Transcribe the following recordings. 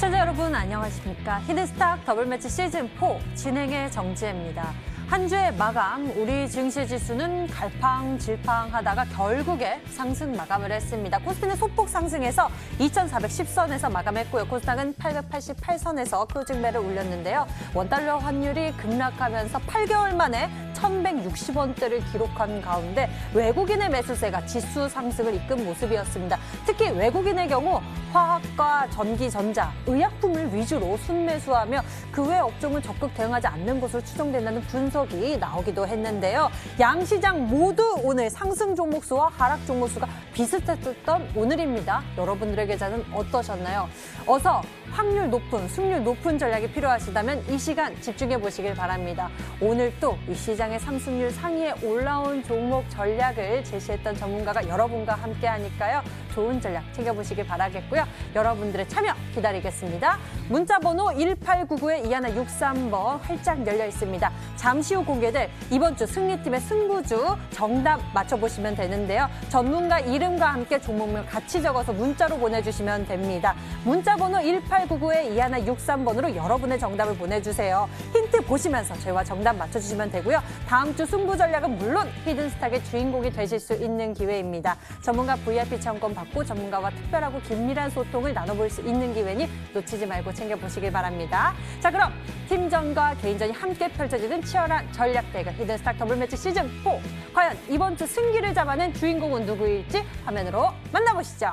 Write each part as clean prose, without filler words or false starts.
시청자 여러분 안녕하십니까. 히든스탁 더블매치 시즌4 진행의 정지혜입니다. 한 주의 마감, 우리 증시 지수는 갈팡질팡하다가 결국에 상승 마감을 했습니다. 코스피는 소폭 상승해서 2,410선에서 마감했고요. 코스닥은 888선에서 클로징벨을 울렸는데요. 원달러 환율이 급락하면서 8개월 만에 1,160원대를 기록한 가운데 외국인의 매수세가 지수 상승을 이끈 모습이었습니다. 특히 외국인의 경우 화학과 전기, 전자, 의약품을 위주로 순매수하며 그 외 업종은 적극 대응하지 않는 것으로 추정된다는 분석이 나오기도 했는데요. 양 시장 모두 오늘 상승 종목수와 하락 종목수가 비슷했던 오늘입니다. 여러분들의 계좌는 어떠셨나요? 어서 확률 높은, 승률 높은 전략이 필요하시다면 이 시간 집중해 보시길 바랍니다. 오늘 또 이 시장의 상승률 상위에 올라온 종목 전략을 제시했던 전문가가 여러분과 함께 하니까요. 좋은 전략 챙겨보시길 바라겠고요. 여러분들의 참여 기다리겠습니다. 문자번호 1899-2163번 활짝 열려 있습니다. 잠시 후 공개될 이번 주 승리팀의 승부주 정답 맞춰보시면 되는데요. 전문가 이름과 함께 종목명 같이 적어서 문자로 보내주시면 됩니다. 문자번호 1899-2163번으로 여러분의 정답을 보내주세요. 힌트 보시면서 저희와 정답 맞춰주시면 되고요. 다음 주 승부 전략은 물론 히든스탁의 주인공이 되실 수 있는 기회입니다. 전문가 VIP 체험권 받고 전문가와 특별하고 긴밀한 소통을 나눠볼 수 있는 기회니 놓치지 말고 챙겨보시길 바랍니다. 자, 그럼 팀전과 개인전이 함께 펼쳐지는 치열한 전략 대결 히든스탁 더블매치 시즌4. 과연 이번 주 승기를 잡아낸 주인공은 누구일지 화면으로 만나보시죠.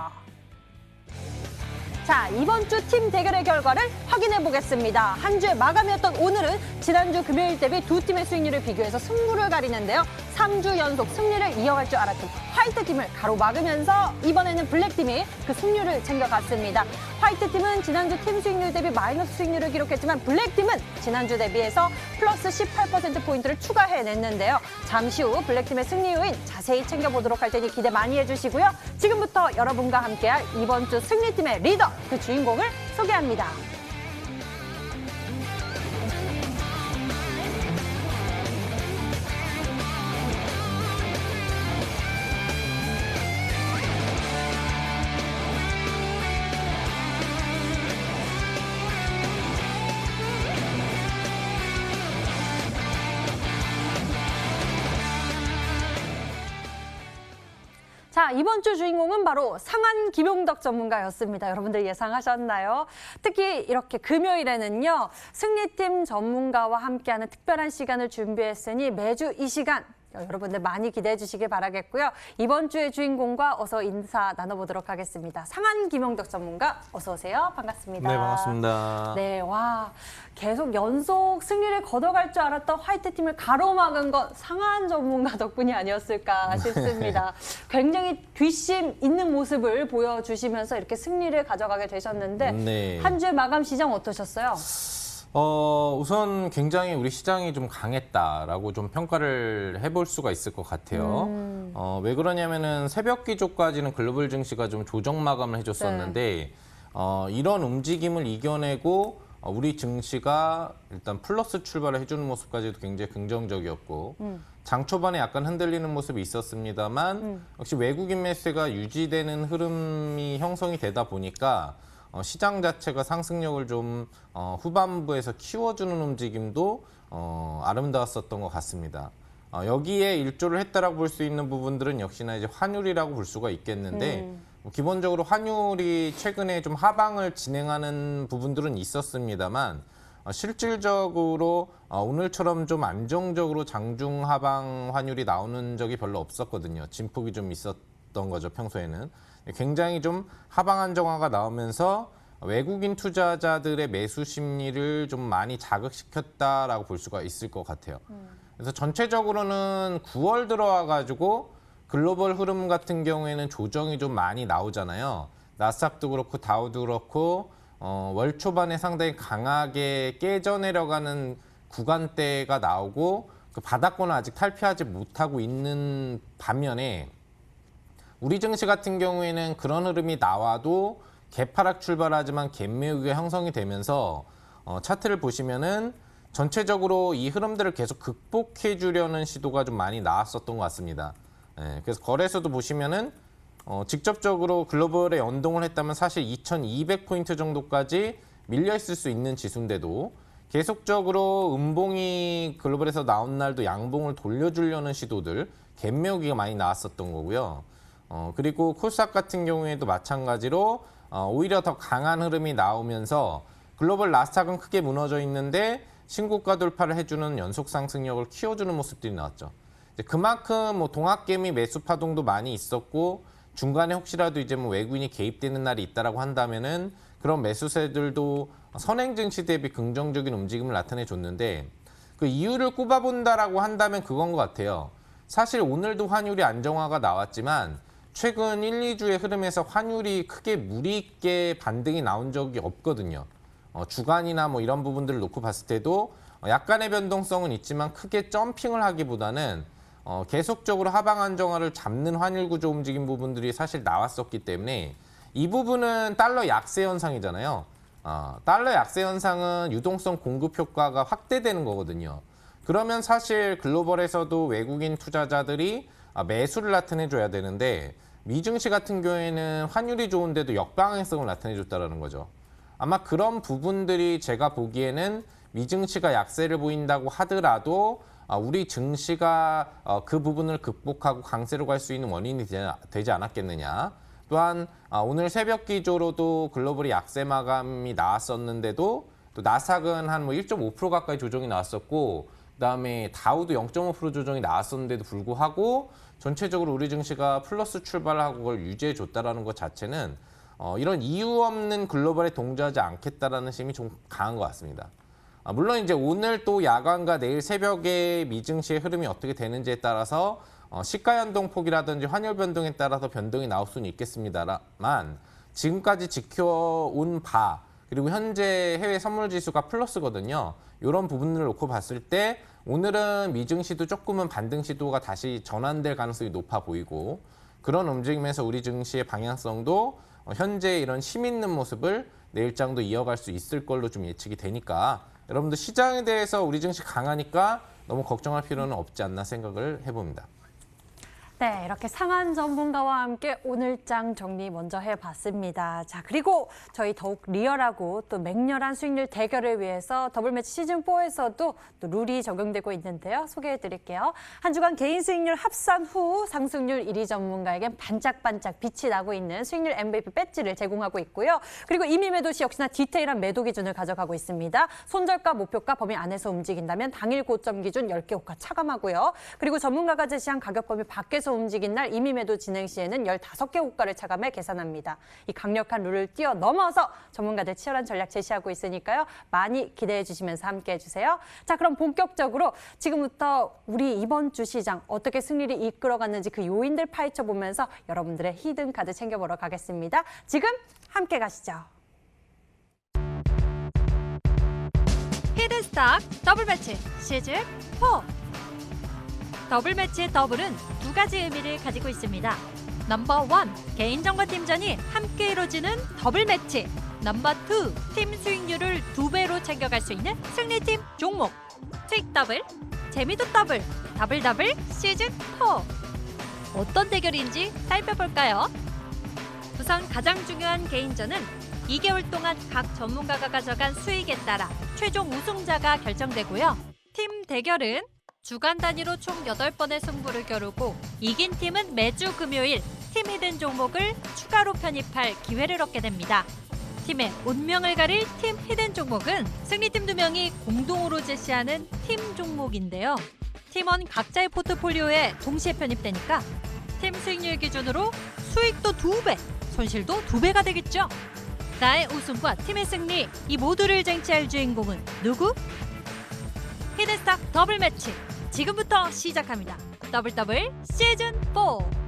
자, 이번 주 팀 대결의 결과를 확인해 보겠습니다. 한 주의 마감이었던 오늘은 지난주 금요일 대비 두 팀의 수익률을 비교해서 승부를 가리는데요. 3주 연속 승리를 이어갈 줄 알았던 화이트팀을 가로막으면서 이번에는 블랙팀이 그 승률을 챙겨갔습니다. 화이트팀은 지난주 팀 수익률 대비 마이너스 수익률을 기록했지만 블랙팀은 지난주 대비해서 플러스 18%포인트를 추가해냈는데요. 잠시 후 블랙팀의 승리 요인 자세히 챙겨보도록 할 테니 기대 많이 해주시고요. 지금부터 여러분과 함께할 이번 주 승리팀의 리더, 그 주인공을 소개합니다. 자, 이번 주 주인공은 바로 상한 김용덕 전문가였습니다. 여러분들 예상하셨나요? 특히 이렇게 금요일에는요, 승리팀 전문가와 함께하는 특별한 시간을 준비했으니 매주 이 시간 여러분들 많이 기대해 주시길 바라겠고요. 이번 주의 주인공과 어서 인사 나눠보도록 하겠습니다. 상한 김용덕 전문가 어서 오세요. 반갑습니다. 네, 반갑습니다. 네, 와, 계속 연속 승리를 거둬갈 줄 알았던 화이트팀을 가로막은 건 상한 전문가 덕분이 아니었을까 싶습니다. 굉장히 뒷심 있는 모습을 보여주시면서 이렇게 승리를 가져가게 되셨는데 네. 한 주의 마감 시장 어떠셨어요? 우선 굉장히 우리 시장이 좀 강했다라고 좀 평가를 해볼 수가 있을 것 같아요. 왜 그러냐면은 새벽 기조까지는 글로벌 증시가 좀 조정 마감을 해줬었는데, 이런 움직임을 이겨내고 우리 증시가 일단 플러스 출발을 해주는 모습까지도 굉장히 긍정적이었고, 장 초반에 약간 흔들리는 모습이 있었습니다만, 역시 외국인 매수가 유지되는 흐름이 형성이 되다 보니까 시장 자체가 상승력을 좀 후반부에서 키워주는 움직임도 아름다웠었던 것 같습니다. 여기에 일조를 했다라고 볼 수 있는 부분들은 역시나 이제 환율이라고 볼 수가 있겠는데 기본적으로 환율이 최근에 좀 하방을 진행하는 부분들은 있었습니다만 실질적으로 오늘처럼 좀 안정적으로 장중 하방 환율이 나오는 적이 별로 없었거든요. 진폭이 좀 있었던 거죠, 평소에는. 굉장히 좀 하방 안정화가 나오면서 외국인 투자자들의 매수 심리를 좀 많이 자극시켰다라고 볼 수가 있을 것 같아요. 그래서 전체적으로는 9월 들어와가지고 글로벌 흐름 같은 경우에는 조정이 좀 많이 나오잖아요. 나스닥도 그렇고 다우도 그렇고 월 초반에 상당히 강하게 깨져내려가는 구간대가 나오고 그 바닥권을 아직 탈피하지 못하고 있는 반면에 우리 증시 같은 경우에는 그런 흐름이 나와도 개파락 출발하지만 갭매우기가 형성이 되면서 차트를 보시면은 전체적으로 이 흐름들을 계속 극복해 주려는 시도가 좀 많이 나왔었던 것 같습니다. 그래서 거래소도 보시면은 직접적으로 글로벌에 연동을 했다면 사실 2200포인트 정도까지 밀려 있을 수 있는 지수인데도 계속적으로 음봉이 글로벌에서 나온 날도 양봉을 돌려주려는 시도들, 갭매우기가 많이 나왔었던 거고요. 그리고 코스닥 같은 경우에도 마찬가지로 오히려 더 강한 흐름이 나오면서 글로벌 나스닥은 크게 무너져 있는데 신고가 돌파를 해주는 연속 상승력을 키워주는 모습들이 나왔죠. 그만큼 뭐 동학개미 매수 파동도 많이 있었고 중간에 혹시라도 이제 뭐 외국인이 개입되는 날이 있다라고 한다면은 그런 매수세들도 선행 증시 대비 긍정적인 움직임을 나타내 줬는데 그 이유를 꼽아본다라고 한다면 그건 것 같아요. 사실 오늘도 환율이 안정화가 나왔지만 최근 1, 2주의 흐름에서 환율이 크게 무리 있게 반등이 나온 적이 없거든요. 주간이나 뭐 이런 부분들을 놓고 봤을 때도 약간의 변동성은 있지만 크게 점핑을 하기보다는 계속적으로 하방 안정화를 잡는 환율 구조 움직임 부분들이 사실 나왔었기 때문에 이 부분은 달러 약세 현상이잖아요. 달러 약세 현상은 유동성 공급 효과가 확대되는 거거든요. 그러면 사실 글로벌에서도 외국인 투자자들이 매수를 나타내줘야 되는데 미증시 같은 경우에는 환율이 좋은데도 역방향성을 나타내줬다는 거죠. 아마 그런 부분들이 제가 보기에는 미증시가 약세를 보인다고 하더라도 우리 증시가 그 부분을 극복하고 강세로 갈 수 있는 원인이 되지 않았겠느냐. 또한 오늘 새벽 기조로도 글로벌이 약세 마감이 나왔었는데도 또 나스닥은 한 뭐 1.5% 가까이 조정이 나왔었고 그다음에 다우도 0.5% 조정이 나왔었는데도 불구하고 전체적으로 우리 증시가 플러스 출발하고 그걸 유지해 줬다라는 것 자체는 이런 이유 없는 글로벌에 동조하지 않겠다라는 힘이 좀 강한 것 같습니다. 물론 이제 오늘 또 야간과 내일 새벽에 미증시의 흐름이 어떻게 되는지에 따라서 시가 연동폭이라든지 환율 변동에 따라서 변동이 나올 수는 있겠습니다만 지금까지 지켜온 바 그리고 현재 해외 선물 지수가 플러스거든요. 이런 부분을 놓고 봤을 때 오늘은 미증시도 조금은 반등 시도가 다시 전환될 가능성이 높아 보이고 그런 움직임에서 우리 증시의 방향성도 현재 이런 힘 있는 모습을 내일장도 이어갈 수 있을 걸로 좀 예측이 되니까 여러분들 시장에 대해서 우리 증시 강하니까 너무 걱정할 필요는 없지 않나 생각을 해봅니다. 네, 이렇게 상한 전문가와 함께 오늘장 정리 먼저 해봤습니다. 자, 그리고 저희 더욱 리얼하고 또 맹렬한 수익률 대결을 위해서 더블매치 시즌4에서도 또 룰이 적용되고 있는데요. 소개해드릴게요. 한 주간 개인 수익률 합산 후 상승률 1위 전문가에겐 반짝반짝 빛이 나고 있는 수익률 MVP 배지를 제공하고 있고요. 그리고 이미 매도 시 역시나 디테일한 매도 기준을 가져가고 있습니다. 손절가, 목표가 범위 안에서 움직인다면 당일 고점 기준 10개 호가 차감하고요. 그리고 전문가가 제시한 가격 범위 밖에서 움직인 날 이미 매도 진행 시에는 15개 호가를 차감해 계산합니다. 이 강력한 룰을 뛰어넘어서 전문가들 치열한 전략 제시하고 있으니까요. 많이 기대해 주시면서 함께 해주세요. 자, 그럼 본격적으로 지금부터 우리 이번 주 시장 어떻게 승리를 이끌어갔는지 그 요인들 파헤쳐 보면서 여러분들의 히든 카드 챙겨보러 가겠습니다. 지금 함께 가시죠. 히든스탁 더블매치 시즌4. 더블매치의 더블은 두 가지 의미를 가지고 있습니다. 넘버 1, 개인전과 팀전이 함께 이루어지는 더블매치. 넘버 2, 팀 수익률을 2배로 챙겨갈 수 있는 승리팀 종목. 수익 더블, 재미도 더블, 더블 시즌4. 어떤 대결인지 살펴볼까요? 우선 가장 중요한 개인전은 2개월 동안 각 전문가가 가져간 수익에 따라 최종 우승자가 결정되고요. 팀 대결은 주간 단위로 총 8번의 승부를 겨루고 이긴 팀은 매주 금요일 팀 히든 종목을 추가로 편입할 기회를 얻게 됩니다. 팀의 운명을 가릴 팀 히든 종목은 승리팀 2명이 공동으로 제시하는 팀 종목인데요. 팀원 각자의 포트폴리오에 동시에 편입되니까 팀 수익률 기준으로 수익도 2배, 손실도 2배가 되겠죠. 나의 우승과 팀의 승리, 이 모두를 쟁취할 주인공은 누구? 히든스탁 더블매치 지금부터 시작합니다. 더블 시즌4.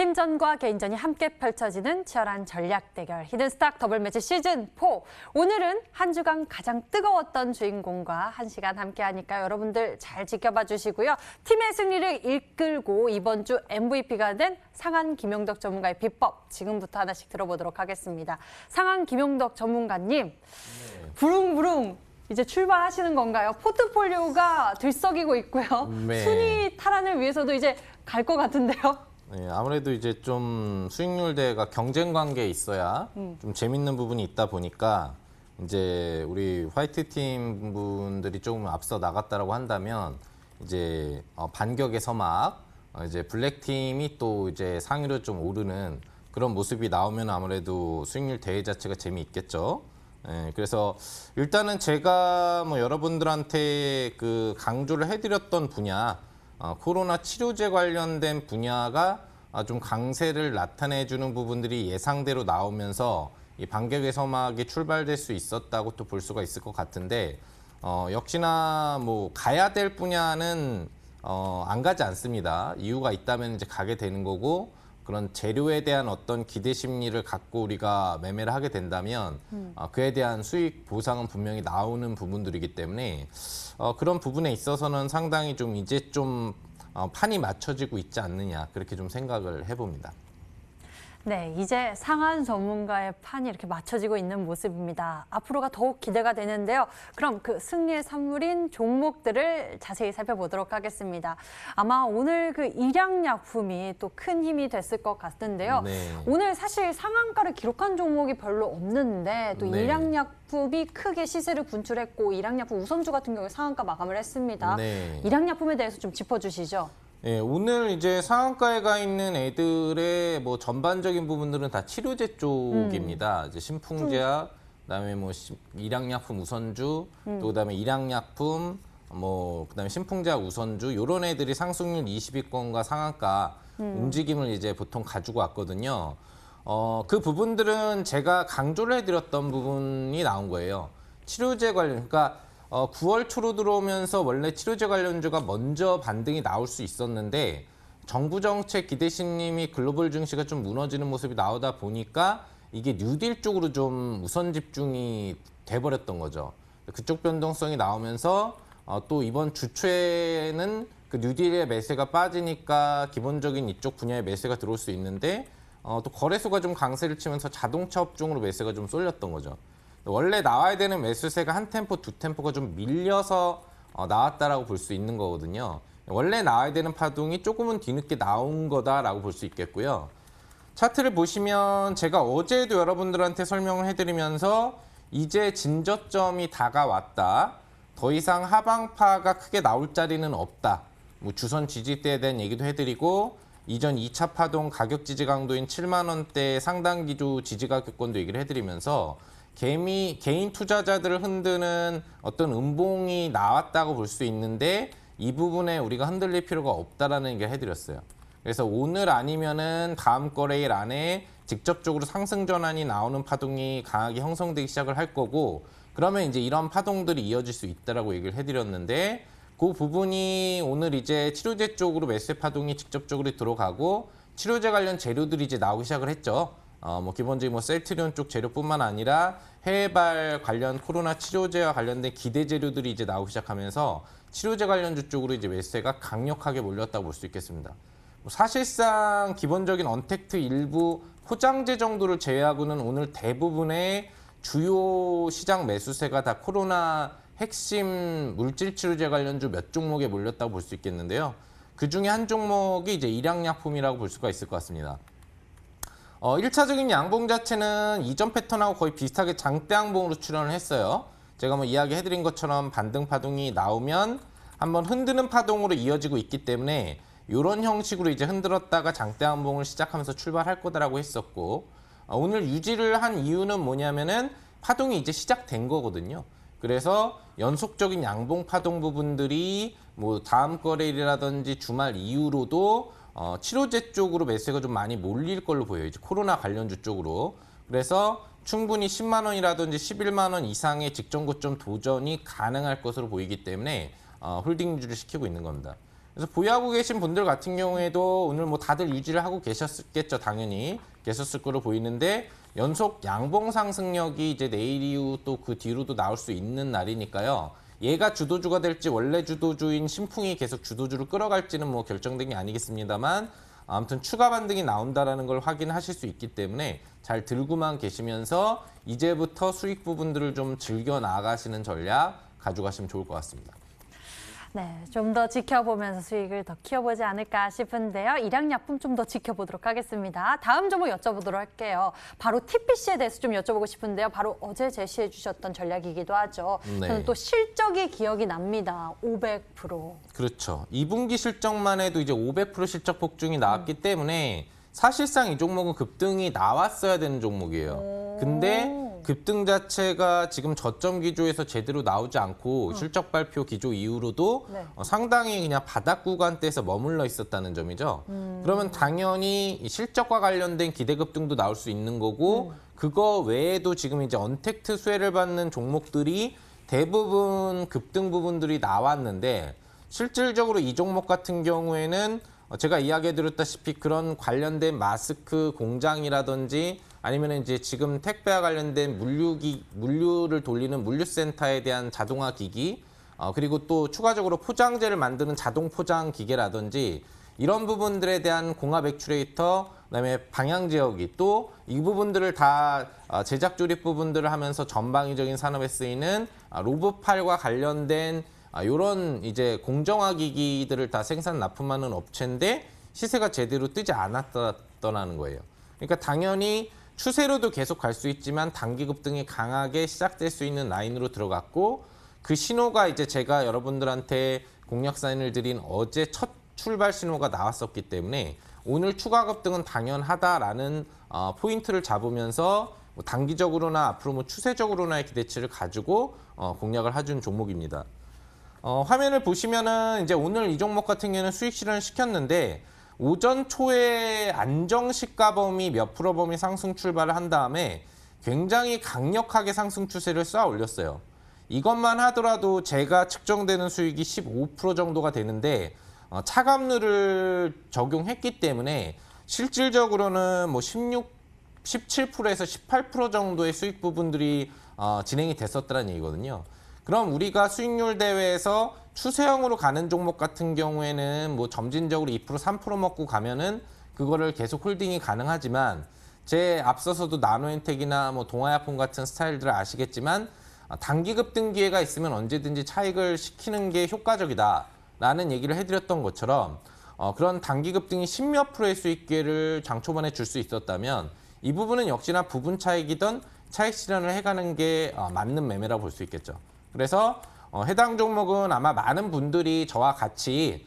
팀전과 개인전이 함께 펼쳐지는 치열한 전략 대결 히든스탁 더블 매치 시즌 4. 오늘은 한 주간 가장 뜨거웠던 주인공과 한 시간 함께 하니까 여러분들 잘 지켜봐 주시고요. 팀의 승리를 이끌고 이번 주 MVP가 된 상한 김용덕 전문가의 비법 지금부터 하나씩 들어보도록 하겠습니다. 상한 김용덕 전문가님, 부릉부릉 이제 출발하시는 건가요? 포트폴리오가 들썩이고 있고요. 네. 순위 탈환을 위해서도 이제 갈 것 같은데요. 네, 아무래도 이제 좀 수익률 대가 경쟁 관계에 있어야 좀 재밌는 부분이 있다 보니까 이제 우리 화이트 팀 분들이 조금 앞서 나갔다라고 한다면 이제 반격의 서막, 이제 블랙 팀이 또 이제 상위로 좀 오르는 그런 모습이 나오면 아무래도 수익률 대회 자체가 재미있겠죠. 예, 그래서 일단은 제가 뭐 여러분들한테 그 강조를 해드렸던 분야, 코로나 치료제 관련된 분야가 좀 강세를 나타내주는 부분들이 예상대로 나오면서 이 반격의 서막이 출발될 수 있었다고 또 볼 수가 있을 것 같은데, 역시나 뭐 가야 될 분야는 안 가지 않습니다. 이유가 있다면 이제 가게 되는 거고, 그런 재료에 대한 어떤 기대 심리를 갖고 우리가 매매를 하게 된다면 그에 대한 수익 보상은 분명히 나오는 부분들이기 때문에 그런 부분에 있어서는 상당히 좀 이제 좀 판이 맞춰지고 있지 않느냐, 그렇게 좀 생각을 해봅니다. 네, 이제 상한 전문가의 판이 이렇게 맞춰지고 있는 모습입니다. 앞으로가 더욱 기대가 되는데요. 그럼 그 승리의 산물인 종목들을 자세히 살펴보도록 하겠습니다. 아마 오늘 그 일양약품이 또 큰 힘이 됐을 것 같은데요. 네. 오늘 사실 상한가를 기록한 종목이 별로 없는데 또 네. 일양약품이 크게 시세를 분출했고 일양약품 우선주 같은 경우에 상한가 마감을 했습니다. 네. 일양약품에 대해서 좀 짚어주시죠. 예, 오늘 이제 상한가에 가 있는 애들의 뭐 전반적인 부분들은 다 치료제 쪽입니다. 이제 신풍제약, 그다음에 뭐 일양약품 우선주, 또 그다음에 일양약품, 뭐 그다음에 신풍제약 우선주, 요런 애들이 상승률 20위권과 상한가 움직임을 이제 보통 가지고 왔거든요. 그 부분들은 제가 강조를 해드렸던 부분이 나온 거예요. 치료제 관련, 그러니까 9월 초로 들어오면서 원래 치료제 관련주가 먼저 반등이 나올 수 있었는데 정부 정책 기대 심리 글로벌 증시가 좀 무너지는 모습이 나오다 보니까 이게 뉴딜 쪽으로 좀 우선 집중이 돼버렸던 거죠. 그쪽 변동성이 나오면서 또 이번 주초에는 그 뉴딜의 매세가 빠지니까 기본적인 이쪽 분야의 매세가 들어올 수 있는데 또 거래소가 좀 강세를 치면서 자동차 업종으로 매세가 좀 쏠렸던 거죠. 원래 나와야 되는 매수세가 한 템포, 두 템포가 좀 밀려서 나왔다라고 볼 수 있는 거거든요. 원래 나와야 되는 파동이 조금은 뒤늦게 나온 거다라고 볼 수 있겠고요. 차트를 보시면 제가 어제도 여러분들한테 설명을 해드리면서 이제 진저점이 다가왔다. 더 이상 하방파가 크게 나올 자리는 없다. 뭐 주선 지지대에 대한 얘기도 해드리고 이전 2차 파동 가격 지지 강도인 7만 원대 상당 기조 지지 가격권도 얘기를 해드리면서 개인 투자자들을 흔드는 어떤 음봉이 나왔다고 볼 수 있는데 이 부분에 우리가 흔들릴 필요가 없다라는 얘기를 해드렸어요. 그래서 오늘 아니면은 다음 거래일 안에 직접적으로 상승 전환이 나오는 파동이 강하게 형성되기 시작을 할 거고, 그러면 이제 이런 파동들이 이어질 수 있다라고 얘기를 해드렸는데 그 부분이 오늘 이제 치료제 쪽으로 매수세 파동이 직접적으로 들어가고 치료제 관련 재료들이 이제 나오기 시작을 했죠. 뭐 기본적인 뭐 셀트리온 쪽 재료뿐만 아니라 해외발 관련 코로나 치료제와 관련된 기대 재료들이 이제 나오기 시작하면서 치료제 관련주 쪽으로 이제 매수세가 강력하게 몰렸다고 볼 수 있겠습니다. 뭐 사실상 기본적인 언택트 일부 포장재 정도를 제외하고는 오늘 대부분의 주요 시장 매수세가 다 코로나 핵심 물질 치료제 관련주 몇 종목에 몰렸다고 볼 수 있겠는데요. 그 중에 한 종목이 이제 일양약품이라고 볼 수가 있을 것 같습니다. 1차적인 양봉 자체는 이전 패턴하고 거의 비슷하게 장대 양봉으로 출현을 했어요. 제가 뭐 이야기해드린 것처럼 반등 파동이 나오면 한번 흔드는 파동으로 이어지고 있기 때문에 이런 형식으로 이제 흔들었다가 장대 양봉을 시작하면서 출발할 거다라고 했었고, 오늘 유지를 한 이유는 뭐냐면은 파동이 이제 시작된 거거든요. 그래서 연속적인 양봉 파동 부분들이 뭐 다음 거래일이라든지 주말 이후로도 치료제 쪽으로 매수가 좀 많이 몰릴 걸로 보여요. 이제 코로나 관련주 쪽으로. 그래서 충분히 10만 원이라든지 11만 원 이상의 직전 고점 도전이 가능할 것으로 보이기 때문에 홀딩 유지를 시키고 있는 겁니다. 그래서 보유하고 계신 분들 같은 경우에도 오늘 뭐 다들 유지를 하고 계셨겠죠. 당연히 계셨을 거로 보이는데 연속 양봉 상승력이 이제 내일 이후 또 그 뒤로도 나올 수 있는 날이니까요. 얘가 주도주가 될지 원래 주도주인 신풍이 계속 주도주를 끌어갈지는 뭐 결정된 게 아니겠습니다만 아무튼 추가 반등이 나온다라는 걸 확인하실 수 있기 때문에 잘 들고만 계시면서 이제부터 수익 부분들을 좀 즐겨 나가시는 전략 가져가시면 좋을 것 같습니다. 네, 좀 더 지켜보면서 수익을 더 키워보지 않을까 싶은데요. 일양약품 좀 더 지켜보도록 하겠습니다. 다음 종목 여쭤보도록 할게요. 바로 TPC에 대해서 좀 여쭤보고 싶은데요. 바로 어제 제시해 주셨던 전략이기도 하죠. 네. 저는 또 실적이 기억이 납니다. 500%. 그렇죠. 2분기 실적만 해도 이제 500% 실적 폭증이 나왔기 때문에 사실상 이 종목은 급등이 나왔어야 되는 종목이에요. 근데 급등 자체가 지금 저점 기조에서 제대로 나오지 않고 실적 발표 기조 이후로도 네. 상당히 그냥 바닥 구간대에서 머물러 있었다는 점이죠. 그러면 당연히 이 실적과 관련된 기대 급등도 나올 수 있는 거고 그거 외에도 지금 이제 언택트 수혜를 받는 종목들이 대부분 급등 부분들이 나왔는데 실질적으로 이 종목 같은 경우에는 제가 이야기해드렸다시피 그런 관련된 마스크 공장이라든지 아니면 이제 지금 택배와 관련된 물류를 돌리는 물류센터에 대한 자동화 기기 그리고 또 추가적으로 포장재를 만드는 자동 포장 기계라든지 이런 부분들에 대한 공합 액추레이터 그다음에 방향 제어기 또 이 부분들을 다 제작 조립 부분들을 하면서 전방위적인 산업에 쓰이는 로봇팔과 관련된 이런 이제 공정화 기기들을 다 생산 납품하는 업체인데 시세가 제대로 뜨지 않았다는 거예요. 그러니까 당연히 추세로도 계속 갈 수 있지만 단기 급등이 강하게 시작될 수 있는 라인으로 들어갔고 그 신호가 이제 제가 여러분들한테 공략 사인을 드린 어제 첫 출발 신호가 나왔었기 때문에 오늘 추가 급등은 당연하다라는 포인트를 잡으면서 뭐 단기적으로나 앞으로 뭐 추세적으로나의 기대치를 가지고 공략을 해준 종목입니다. 화면을 보시면은 이제 오늘 이 종목 같은 경우는 수익 실현을 시켰는데 오전 초에 안정시가 범위 몇 프로 범위 상승 출발을 한 다음에 굉장히 강력하게 상승 추세를 쌓아 올렸어요. 이것만 하더라도 제가 측정되는 수익이 15% 정도가 되는데 차감률을 적용했기 때문에 실질적으로는 뭐 17%에서 18% 정도의 수익 부분들이 진행이 됐었다는 얘기거든요. 그럼 우리가 수익률 대회에서 추세형으로 가는 종목 같은 경우에는 뭐 점진적으로 2%, 3% 먹고 가면은 그거를 계속 홀딩이 가능하지만 제 앞서서도 나노엔텍이나 뭐 동아약품 같은 스타일들을 아시겠지만 단기 급등 기회가 있으면 언제든지 차익을 시키는 게 효과적이다라는 얘기를 해드렸던 것처럼 그런 단기 급등이 10몇 프로의 수익 기회를 장 초반에 줄 수 있었다면 이 부분은 역시나 부분 차익이든 차익 실현을 해가는 게 맞는 매매라고 볼 수 있겠죠. 그래서 해당 종목은 아마 많은 분들이 저와 같이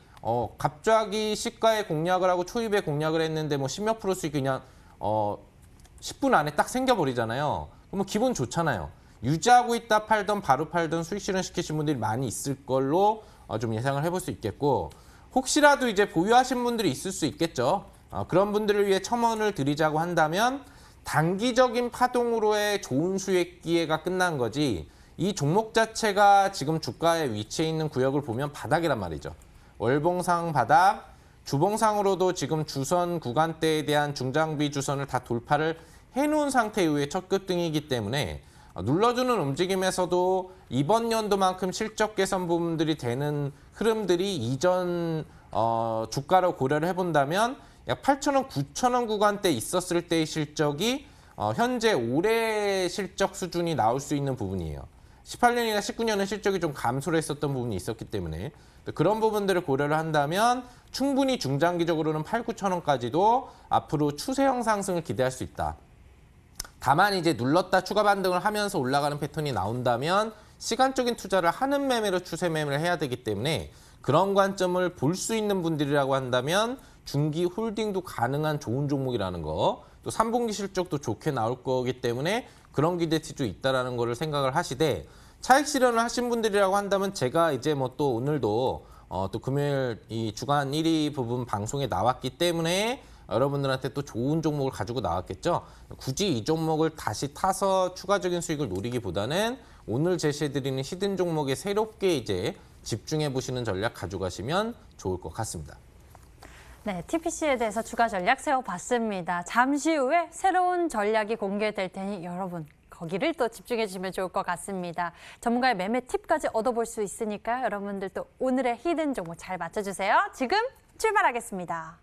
갑자기 시가에 공략을 하고 초입에 공략을 했는데 뭐 10몇 프로 수익 그냥 10분 안에 딱 생겨버리잖아요. 그럼 기분 좋잖아요. 유지하고 있다 팔던 바로 팔던 수익 실현 시키신 분들이 많이 있을 걸로 좀 예상을 해볼 수 있겠고 혹시라도 이제 보유하신 분들이 있을 수 있겠죠. 그런 분들을 위해 첨언을 드리자고 한다면 단기적인 파동으로의 좋은 수익 기회가 끝난 거지 이 종목 자체가 지금 주가에 위치해 있는 구역을 보면 바닥이란 말이죠. 월봉상 바닥, 주봉상으로도 지금 주선 구간대에 대한 중장비 주선을 다 돌파를 해놓은 상태 이후에 첫 급등이기 때문에 눌러주는 움직임에서도 이번 연도만큼 실적 개선 부분들이 되는 흐름들이 이전 주가로 고려를 해본다면 약 8,000원, 9,000원 구간대 있었을 때의 실적이 현재 올해 실적 수준이 나올 수 있는 부분이에요. 18년이나 19년은 실적이 좀 감소를 했었던 부분이 있었기 때문에 그런 부분들을 고려를 한다면 충분히 중장기적으로는 8, 9,000원까지도 앞으로 추세형 상승을 기대할 수 있다. 다만 이제 눌렀다 추가 반등을 하면서 올라가는 패턴이 나온다면 시간적인 투자를 하는 매매로 추세 매매를 해야 되기 때문에 그런 관점을 볼 수 있는 분들이라고 한다면 중기 홀딩도 가능한 좋은 종목이라는 거, 또 3분기 실적도 좋게 나올 거기 때문에 그런 기대치도 있다라는 거를 생각을 하시되 차익 실현을 하신 분들이라고 한다면 제가 이제 뭐 또 오늘도 또 금요일 이 주간 1위 부분 방송에 나왔기 때문에 여러분들한테 또 좋은 종목을 가지고 나왔겠죠. 굳이 이 종목을 다시 타서 추가적인 수익을 노리기보다는 오늘 제시해드리는 히든 종목에 새롭게 이제 집중해 보시는 전략 가져가시면 좋을 것 같습니다. 네, TPC에 대해서 추가 전략 세워봤습니다. 잠시 후에 새로운 전략이 공개될 테니 여러분 거기를 또 집중해 주시면 좋을 것 같습니다. 전문가의 매매 팁까지 얻어볼 수 있으니까 여러분들 또 오늘의 히든 종목 잘 맞춰주세요. 지금 출발하겠습니다.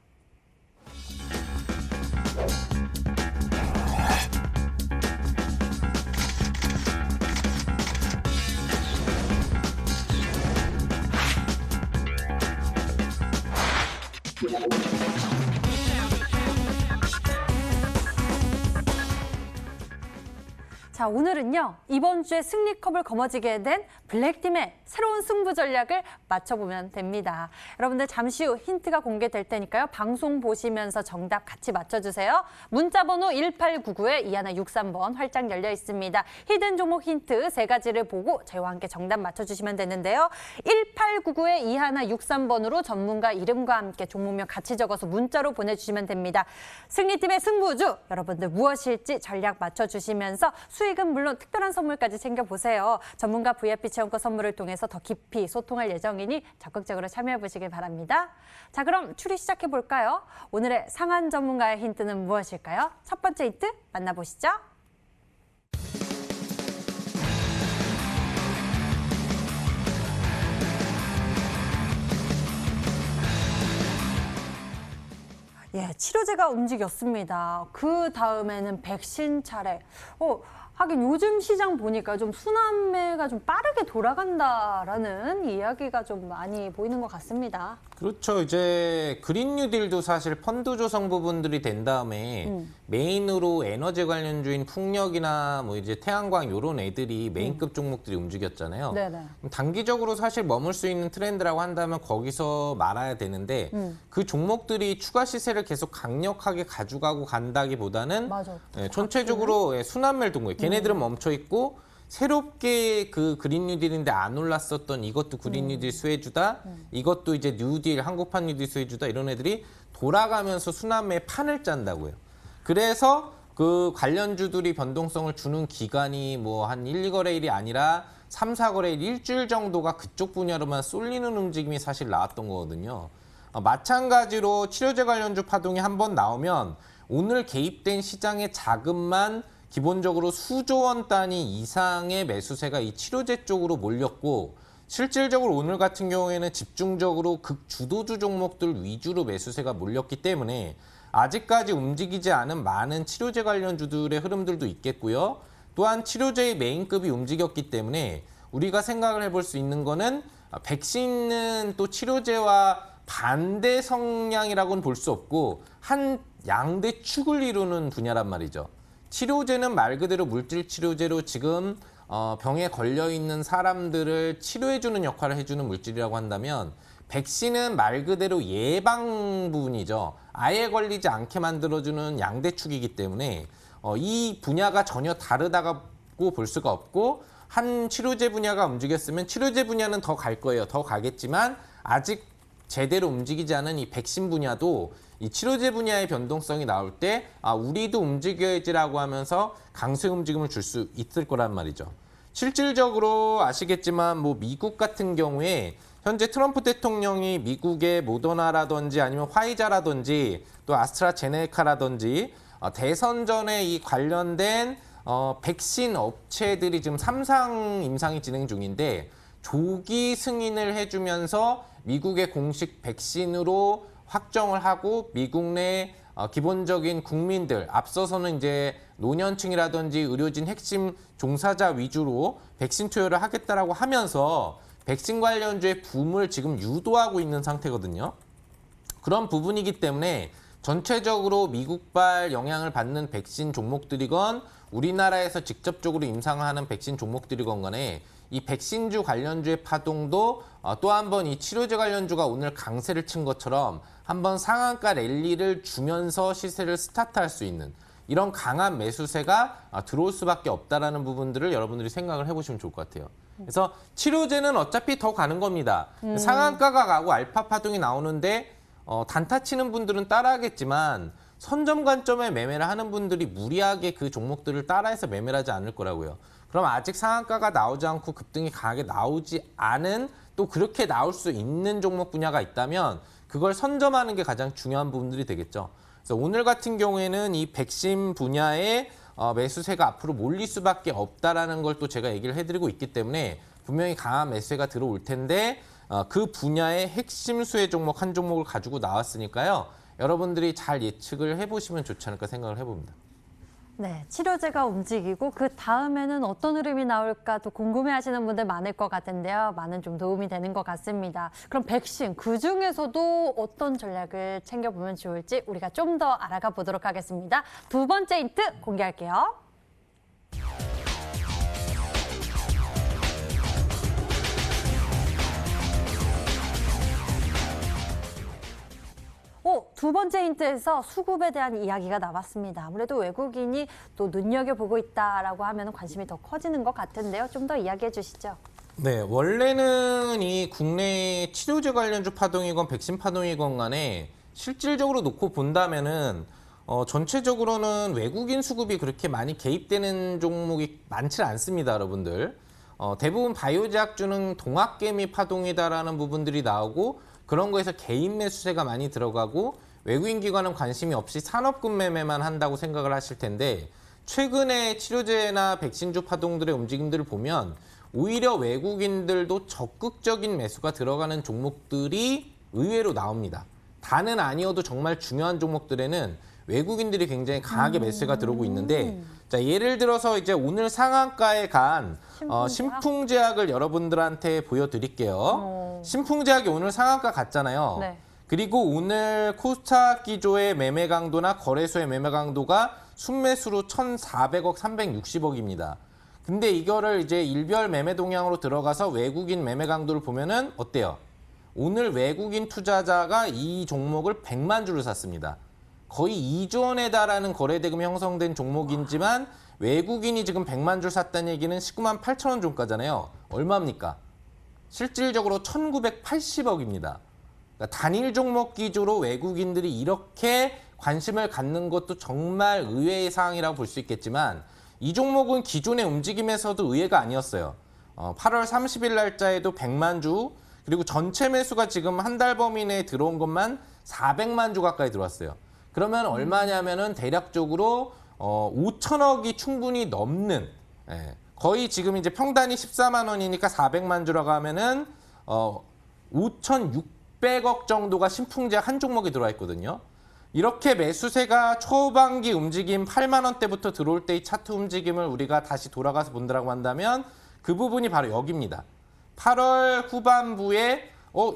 자, 오늘은요. 이번 주에 승리컵을 거머쥐게 된 블랙팀의 새로운 승부 전략을 맞춰보면 됩니다. 여러분들 잠시 후 힌트가 공개될 테니까요. 방송 보시면서 정답 같이 맞춰주세요. 문자번호 1899에 2163번 활짝 열려 있습니다. 히든 종목 힌트 3가지를 보고 저희와 함께 정답 맞춰주시면 되는데요. 1899에 2163번으로 전문가 이름과 함께 종목명 같이 적어서 문자로 보내주시면 됩니다. 승리팀의 승부주 여러분들 무엇일지 전략 맞춰주시면서 수익은 물론 특별한 선물까지 챙겨보세요. 전문가 VIP 체험권 선물을 통해서 더 깊이 소통할 예정이니 적극적으로 참여해보시길 바랍니다. 자, 그럼 추리 시작해볼까요? 오늘의 상한 전문가의 힌트는 무엇일까요? 첫 번째 힌트 만나보시죠. 예, 치료제가 움직였습니다. 그 다음에는 백신 차례. 하긴 요즘 시장 보니까 좀 순환매가 좀 빠르게 돌아간다라는 이야기가 좀 많이 보이는 것 같습니다. 그렇죠. 이제 그린 뉴딜도 사실 펀드 조성 부분들이 된 다음에 메인으로 에너지 관련주인 풍력이나 뭐 이제 태양광 이런 애들이 메인급 종목들이 움직였잖아요. 네네. 단기적으로 사실 머물 수 있는 트렌드라고 한다면 거기서 말아야 되는데 그 종목들이 추가 시세를 계속 강력하게 가져가고 간다기보다는 맞아. 전체적으로 순환매를 둔 거예요. 걔네들은 멈춰 있고 새롭게 그 그린 뉴딜인데 안 올랐었던 이것도 그린 뉴딜 수혜주다. 이것도 이제 뉴딜 한국판 뉴딜 수혜주다. 이런 애들이 돌아가면서 순환매에 판을 짠다고요. 그래서 그 관련주들이 변동성을 주는 기간이 뭐 한 1, 2거래일이 아니라 3, 4거래일 일주일 정도가 그쪽 분야로만 쏠리는 움직임이 사실 나왔던 거거든요. 마찬가지로 치료제 관련주 파동이 한번 나오면 오늘 개입된 시장의 자금만 기본적으로 수조 원 단위 이상의 매수세가 이 치료제 쪽으로 몰렸고 실질적으로 오늘 같은 경우에는 집중적으로 극주도주 종목들 위주로 매수세가 몰렸기 때문에 아직까지 움직이지 않은 많은 치료제 관련주들의 흐름들도 있겠고요. 또한 치료제의 메인급이 움직였기 때문에 우리가 생각을 해볼 수 있는 거는 백신은 또 치료제와 반대 성향이라고는 볼 수 없고 한 양대 축을 이루는 분야란 말이죠. 치료제는 말 그대로 물질 치료제로 지금 병에 걸려 있는 사람들을 치료해주는 역할을 해주는 물질이라고 한다면 백신은 말 그대로 예방 부분이죠. 아예 걸리지 않게 만들어주는 양대축이기 때문에 이 분야가 전혀 다르다고 볼 수가 없고 한 치료제 분야가 움직였으면 치료제 분야는 더 갈 거예요. 더 가겠지만 아직 제대로 움직이지 않은 이 백신 분야도 이 치료제 분야의 변동성이 나올 때 우리도 움직여야지라고 하면서 강세 움직임을 줄 수 있을 거란 말이죠. 실질적으로 아시겠지만 뭐 미국 같은 경우에 현재 트럼프 대통령이 미국의 모더나라든지 아니면 화이자라든지 또 아스트라제네카라든지 대선 전에 이 관련된 백신 업체들이 지금 3상 임상이 진행 중인데 조기 승인을 해주면서 미국의 공식 백신으로 확정을 하고 미국 내 기본적인 국민들, 앞서서는 이제 노년층이라든지 의료진 핵심 종사자 위주로 백신 투여를 하겠다라고 하면서 백신 관련주의 붐을 지금 유도하고 있는 상태거든요. 그런 부분이기 때문에 전체적으로 미국발 영향을 받는 백신 종목들이건 우리나라에서 직접적으로 임상하는 백신 종목들이건 간에 이 백신주 관련주의 파동도 또 한 번 이 치료제 관련주가 오늘 강세를 친 것처럼 한번 상한가 랠리를 주면서 시세를 스타트할 수 있는 이런 강한 매수세가 들어올 수밖에 없다라는 부분들을 여러분들이 생각을 해보시면 좋을 것 같아요. 그래서 치료제는 어차피 더 가는 겁니다. 상한가가 가고 알파 파동이 나오는데 단타 치는 분들은 따라하겠지만 선점 관점에 매매를 하는 분들이 무리하게 그 종목들을 따라해서 매매를 하지 않을 거라고요. 그럼 아직 상한가가 나오지 않고 급등이 강하게 나오지 않은 또 그렇게 나올 수 있는 종목 분야가 있다면 그걸 선점하는 게 가장 중요한 부분들이 되겠죠. 그래서 오늘 같은 경우에는 이 백신 분야에 매수세가 앞으로 몰릴 수밖에 없다라는 걸 또 제가 얘기를 해드리고 있기 때문에 분명히 강한 매수세가 들어올 텐데 그 분야의 핵심 수혜 종목 한 종목을 가지고 나왔으니까요. 여러분들이 잘 예측을 해보시면 좋지 않을까 생각을 해봅니다. 네, 치료제가 움직이고 그 다음에는 어떤 흐름이 나올까 또 궁금해하시는 분들 많을 것 같은데요. 많은 좀 도움이 되는 것 같습니다. 그럼 백신 그중에서도 어떤 전략을 챙겨보면 좋을지 우리가 좀 더 알아가 보도록 하겠습니다. 두 번째 힌트 공개할게요. 두 번째 힌트에서 수급에 대한 이야기가 나왔습니다. 아무래도 외국인이 또 눈여겨보고 있다라고 하면 관심이 더 커지는 것 같은데요. 좀 더 이야기해 주시죠. 네, 원래는 이 국내 치료제 관련주 파동이건 백신 파동이건 간에 실질적으로 놓고 본다면은 전체적으로는 외국인 수급이 그렇게 많이 개입되는 종목이 많지 않습니다, 여러분들. 대부분 바이오제약주는 동학개미 파동이다라는 부분들이 나오고 그런 거에서 개인 매수세가 많이 들어가고 외국인 기관은 관심이 없이 산업군 매매만 한다고 생각을 하실 텐데 최근에 치료제나 백신주 파동들의 움직임들을 보면 오히려 외국인들도 적극적인 매수가 들어가는 종목들이 의외로 나옵니다. 다는 아니어도 정말 중요한 종목들에는 외국인들이 굉장히 강하게 매수가 들어오고 있는데 자, 예를 들어서 이제 오늘 상한가에 간 신풍제약을 여러분들한테 보여드릴게요. 신풍제약이 오늘 상한가 갔잖아요. 네. 그리고 오늘 코스닥 기조의 매매 강도나 거래소의 매매 강도가 순매수로 1,400억, 360억입니다. 근데 이거를 이제 일별 매매 동향으로 들어가서 외국인 매매 강도를 보면은 어때요? 오늘 외국인 투자자가 이 종목을 100만 주를 샀습니다. 거의 2조 원에 달하는 거래대금이 형성된 종목이지만 외국인이 지금 100만 줄 샀다는 얘기는 19만 8천 원 종가잖아요. 얼마입니까? 실질적으로 1,980억입니다. 그러니까 단일 종목 기조로 외국인들이 이렇게 관심을 갖는 것도 정말 의외의 사항이라고 볼 수 있겠지만 이 종목은 기존의 움직임에서도 의외가 아니었어요. 8월 30일 날짜에도 100만 주 그리고 전체 매수가 지금 한 달 범위 내에 들어온 것만 400만 주 가까이 들어왔어요. 그러면 얼마냐면은 대략적으로 5천억이 충분히 넘는 거의 지금 이제 평단이 14만 원이니까 400만 주라고 하면은 5,600억 정도가 신풍제약 한 종목이 들어와 있거든요. 이렇게 매수세가 초반기 움직임 8만 원대부터 들어올 때의 차트 움직임을 우리가 다시 돌아가서 본다라고 한다면 그 부분이 바로 여기입니다. 8월 후반부에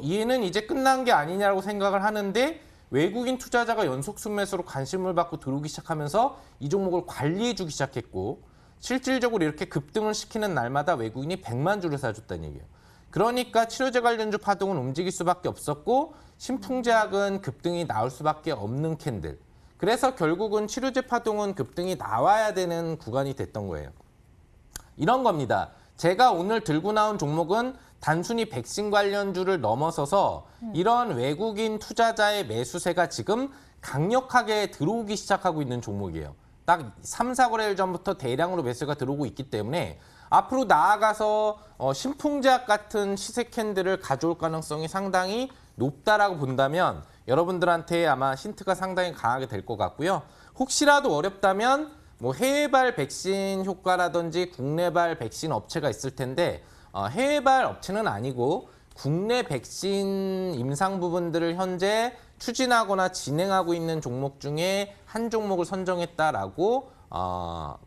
얘는 이제 끝난 게 아니냐고 생각을 하는데 외국인 투자자가 연속 순매수로 관심을 받고 들어오기 시작하면서 이 종목을 관리해주기 시작했고 실질적으로 이렇게 급등을 시키는 날마다 외국인이 100만 주를 사줬다는 얘기예요. 그러니까 치료제 관련주 파동은 움직일 수밖에 없었고 신풍제약은 급등이 나올 수밖에 없는 캔들. 그래서 결국은 치료제 파동은 급등이 나와야 되는 구간이 됐던 거예요. 이런 겁니다. 제가 오늘 들고 나온 종목은 단순히 백신 관련주를 넘어서서 이런 외국인 투자자의 매수세가 지금 강력하게 들어오기 시작하고 있는 종목이에요. 딱 3, 4거래일 전부터 대량으로 매수가 들어오고 있기 때문에 앞으로 나아가서 신풍제약 같은 시세 캔들을 가져올 가능성이 상당히 높다라고 본다면 여러분들한테 아마 힌트가 상당히 강하게 될 것 같고요. 혹시라도 어렵다면 뭐 해외발 백신 효과라든지 국내발 백신 업체가 있을 텐데 해외발 업체는 아니고 국내 백신 임상 부분들을 현재 추진하거나 진행하고 있는 종목 중에 한 종목을 선정했다라고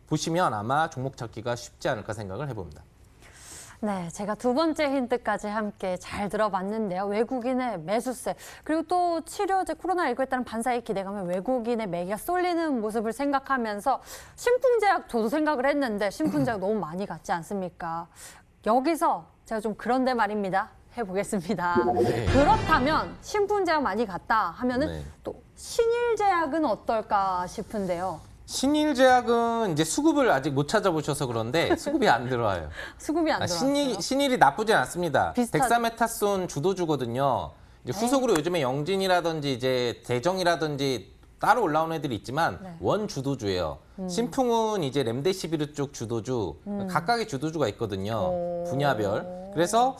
보시면 아마 종목 찾기가 쉽지 않을까 생각을 해봅니다. 네, 제가 두 번째 힌트까지 함께 잘 들어봤는데요. 외국인의 매수세, 그리고 또 치료제 코로나19에 따른 반사의 기대감에 외국인의 매기가 쏠리는 모습을 생각하면서 신풍제약 저도 생각을 했는데 신풍제약 너무 많이 갔지 않습니까? 여기서 제가 좀 그런데 말입니다. 해보겠습니다. 네. 그렇다면 신풍제약 많이 갔다 하면은 네. 또 신일제약은 어떨까 싶은데요. 신일제약은 이제 수급을 아직 못 찾아보셔서 그런데 수급이 안 들어와요. 수급이 안 들어왔어요. 신일이 나쁘진 않습니다. 비슷한- 덱사메타손 주도주거든요. 이제 후속으로 요즘에 영진이라든지 이제 대정이라든지 따로 올라온 애들이 있지만 네. 원 주도주예요. 신풍은 이제 렘데시비르 쪽 주도주, 각각의 주도주가 있거든요. 분야별. 그래서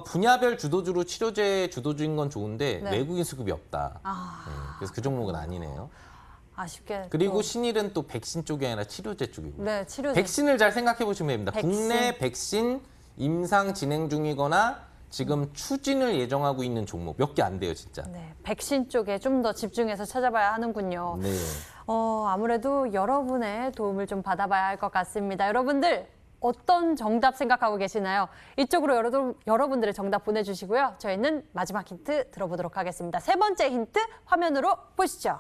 분야별 주도주로 치료제 주도주인 건 좋은데 네. 외국인 수급이 없다. 아, 네, 그래서 그 종목은 아니네요. 아쉽게. 그리고 또, 신일은 또 백신 쪽이 아니라 치료제 쪽이고. 네, 치료제. 백신을 잘 생각해 보시면 됩니다. 백신. 국내 백신 임상 진행 중이거나 지금 추진을 예정하고 있는 종목 몇 개 안 돼요, 진짜. 네, 백신 쪽에 좀 더 집중해서 찾아봐야 하는군요. 네. 아무래도 여러분의 도움을 좀 받아봐야 할 것 같습니다. 여러분들 어떤 정답 생각하고 계시나요? 이쪽으로 여러분들의 정답 보내주시고요. 저희는 마지막 힌트 들어보도록 하겠습니다. 세 번째 힌트 화면으로 보시죠.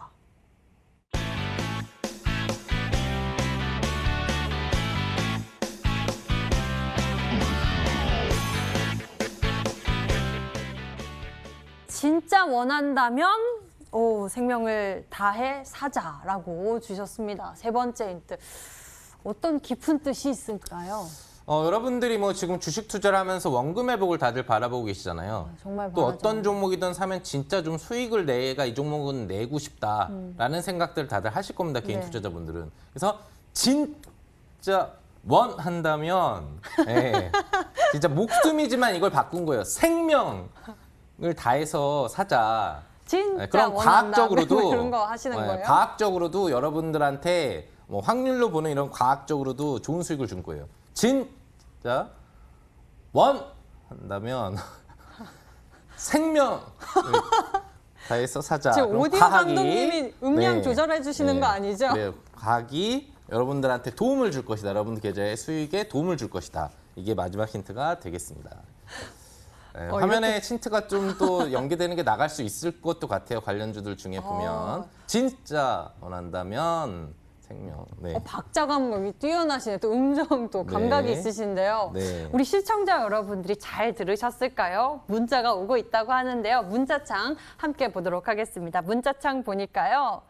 진짜 원한다면 생명을 다해 사자라고 주셨습니다. 세 번째 힌트. 어떤 깊은 뜻이 있을까요? 여러분들이 뭐 지금 주식 투자를 하면서 원금 회복을 다들 바라보고 계시잖아요. 정말 또 바라죠. 어떤 종목이든 사면 진짜 좀 수익을 내가 이 종목은 내고 싶다라는 생각들을 다들 하실 겁니다. 개인 네. 투자자분들은. 그래서 진짜 원한다면 예, 진짜 목숨이지만 이걸 바꾼 거예요. 생명을 다해서 사자. 진짜 네, 그럼 원한다. 과학적으로도 그런 거 하시는 네, 거예요? 과학적으로도 여러분들한테 뭐 확률로 보는 이런 과학적으로도 좋은 수익을 준 거예요. 진짜 원한다면 생명을 다해서 사자. 지금 그럼 오디오 과학이, 감독님이 음량 네, 조절해 주시는 거 아니죠? 네, 과학이 여러분들한테 도움을 줄 것이다. 여러분들 계좌의 수익에 도움을 줄 것이다. 이게 마지막 힌트가 되겠습니다. 네, 화면에 힌트가 좀 또 연계되는 게 나갈 수 있을 것도 같아요. 관련주들 중에 보면 진짜 원한다면 생명. 네. 박자 감각이 뛰어나시네. 또 음정 또 감각이 네. 있으신데요. 네. 우리 시청자 여러분들이 잘 들으셨을까요? 문자가 오고 있다고 하는데요. 문자창 함께 보도록 하겠습니다. 문자창 보니까요.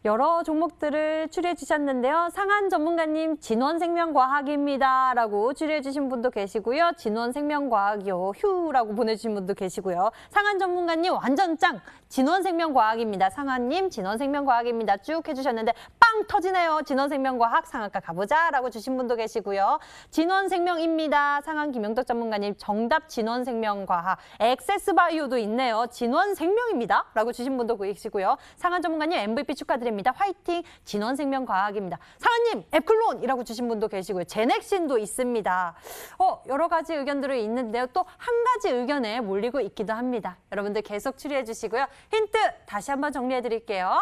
여러 종목들을 추리해 주셨는데요. 상한 전문가님 진원생명과학입니다 라고 추리해 주신 분도 계시고요. 진원생명과학이요 휴라고 보내주신 분도 계시고요. 상한 전문가님 완전 짱 진원생명과학입니다. 상한님 진원생명과학입니다 쭉 해주셨는데 빵 터지네요. 진원생명과학 상한가 가보자 라고 주신 분도 계시고요. 진원생명입니다. 상한 김영덕 전문가님 정답 진원생명과학 엑세스바이오도 있네요. 진원생명입니다 라고 주신 분도 계시고요. 상한 전문가님 MVP 축하드립니다. 화이팅! 진원생명과학입니다. 상한님 앱클론이라고 주신 분도 계시고요. 제넥신도 있습니다. 여러 가지 의견들이 있는데요. 또 한 가지 의견에 몰리고 있기도 합니다. 여러분들 계속 추리해 주시고요. 힌트 다시 한번 정리해 드릴게요.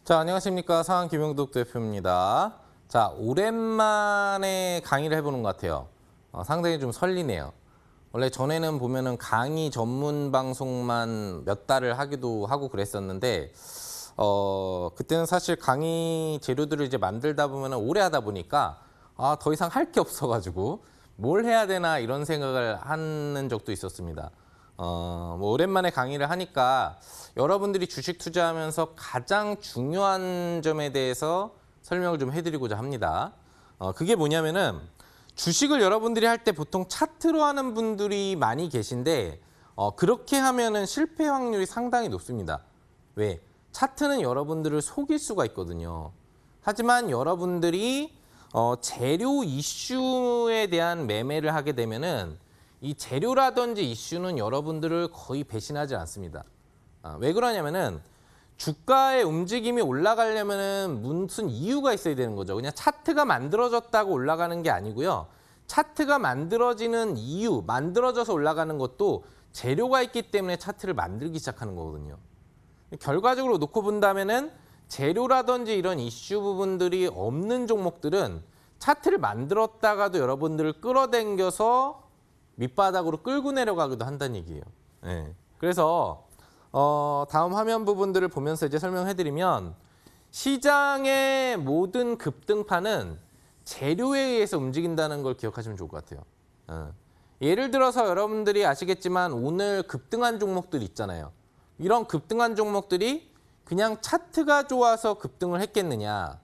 자, 안녕하십니까. 상한 김영덕 대표입니다. 자, 오랜만에 강의를 해보는 것 같아요. 상당히 좀 설리네요. 원래 전에는 보면은 강의 전문 방송만 몇 달을 하기도 하고 그랬었는데, 그때는 사실 강의 재료들을 이제 만들다 보면은 오래 하다 보니까, 더 이상 할 게 없어가지고, 뭘 해야 되나 이런 생각을 하는 적도 있었습니다. 뭐 오랜만에 강의를 하니까 여러분들이 주식 투자하면서 가장 중요한 점에 대해서 설명을 좀 해드리고자 합니다. 그게 뭐냐면은 주식을 여러분들이 할 때 보통 차트로 하는 분들이 많이 계신데 그렇게 하면은 실패 확률이 상당히 높습니다. 왜? 차트는 여러분들을 속일 수가 있거든요. 하지만 여러분들이 재료 이슈에 대한 매매를 하게 되면은 이 재료라든지 이슈는 여러분들을 거의 배신하지 않습니다. 왜 그러냐면은 주가의 움직임이 올라가려면은 무슨 이유가 있어야 되는 거죠. 그냥 차트가 만들어졌다고 올라가는 게 아니고요. 차트가 만들어지는 이유, 만들어져서 올라가는 것도 재료가 있기 때문에 차트를 만들기 시작하는 거거든요. 결과적으로 놓고 본다면은 재료라든지 이런 이슈 부분들이 없는 종목들은 차트를 만들었다가도 여러분들을 끌어당겨서 밑바닥으로 끌고 내려가기도 한다는 얘기예요. 네. 그래서 다음 화면 부분들을 보면서 이제 설명해드리면 시장의 모든 급등파는 재료에 의해서 움직인다는 걸 기억하시면 좋을 것 같아요. 예를 들어서 여러분들이 아시겠지만 오늘 급등한 종목들 있잖아요. 이런 급등한 종목들이 그냥 차트가 좋아서 급등을 했겠느냐,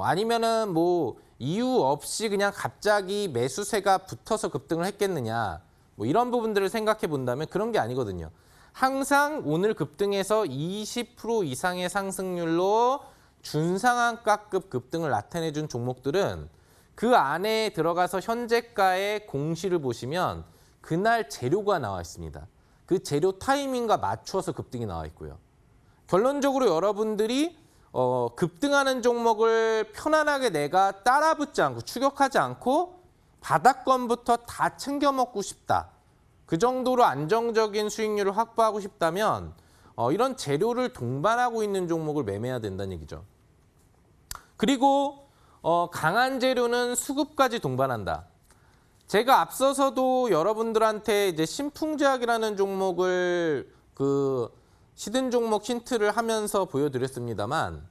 아니면은 뭐 이유 없이 그냥 갑자기 매수세가 붙어서 급등을 했겠느냐, 이런 부분들을 생각해 본다면 그런 게 아니거든요. 항상 오늘 급등해서 20% 이상의 상승률로 준상한가급 급등을 나타내준 종목들은 그 안에 들어가서 현재가의 공시를 보시면 그날 재료가 나와 있습니다. 그 재료 타이밍과 맞춰서 급등이 나와 있고요. 결론적으로 여러분들이 급등하는 종목을 편안하게 내가 따라붙지 않고 추격하지 않고 바닥권부터 다 챙겨 먹고 싶다. 그 정도로 안정적인 수익률을 확보하고 싶다면 이런 재료를 동반하고 있는 종목을 매매해야 된다는 얘기죠. 그리고 강한 재료는 수급까지 동반한다. 제가 앞서서도 여러분들한테 이제 신풍제약이라는 종목을 시든 종목 힌트를 하면서 보여드렸습니다만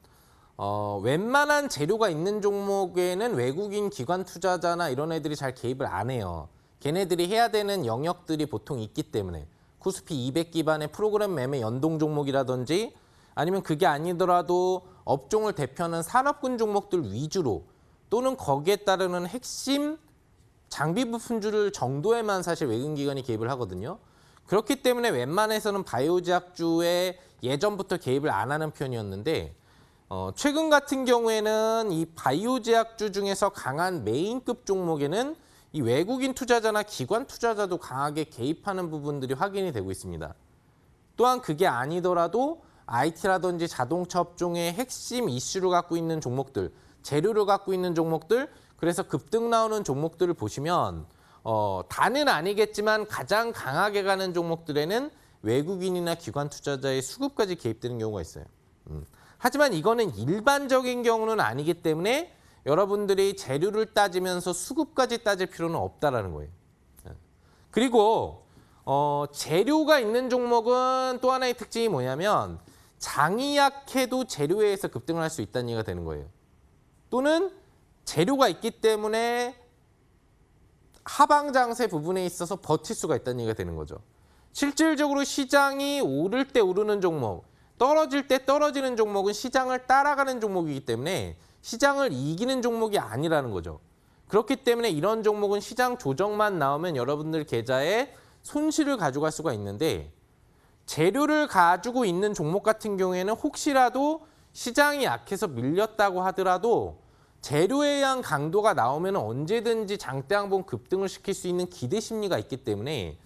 웬만한 재료가 있는 종목에는 외국인 기관 투자자나 이런 애들이 잘 개입을 안 해요. 걔네들이 해야 되는 영역들이 보통 있기 때문에 코스피 200 기반의 프로그램 매매 연동 종목이라든지 아니면 그게 아니더라도 업종을 대표하는 산업군 종목들 위주로 또는 거기에 따르는 핵심 장비 부품줄 정도에만 사실 외국인 기관이 개입을 하거든요. 그렇기 때문에 웬만해서는 바이오제약주에 예전부터 개입을 안 하는 편이었는데 최근 같은 경우에는 이 바이오제약주 중에서 강한 메인급 종목에는 이 외국인 투자자나 기관 투자자도 강하게 개입하는 부분들이 확인이 되고 있습니다. 또한 그게 아니더라도 IT라든지 자동차 업종의 핵심 이슈를 갖고 있는 종목들, 재료를 갖고 있는 종목들, 그래서 급등 나오는 종목들을 보시면 다는 아니겠지만 가장 강하게 가는 종목들에는 외국인이나 기관 투자자의 수급까지 개입되는 경우가 있어요. 하지만 이거는 일반적인 경우는 아니기 때문에 여러분들이 재료를 따지면서 수급까지 따질 필요는 없다라는 거예요. 그리고 재료가 있는 종목은 또 하나의 특징이 뭐냐면 장이 약해도 재료에 의해서 급등을 할 수 있다는 얘기가 되는 거예요. 또는 재료가 있기 때문에 하방장세 부분에 있어서 버틸 수가 있다는 얘기가 되는 거죠. 실질적으로 시장이 오를 때 오르는 종목, 떨어질 때 떨어지는 종목은 시장을 따라가는 종목이기 때문에 시장을 이기는 종목이 아니라는 거죠. 그렇기 때문에 이런 종목은 시장 조정만 나오면 여러분들 계좌에 손실을 가져갈 수가 있는데 재료를 가지고 있는 종목 같은 경우에는 혹시라도 시장이 약해서 밀렸다고 하더라도 재료에 의한 강도가 나오면 언제든지 장대항봉 급등을 시킬 수 있는 기대 심리가 있기 때문에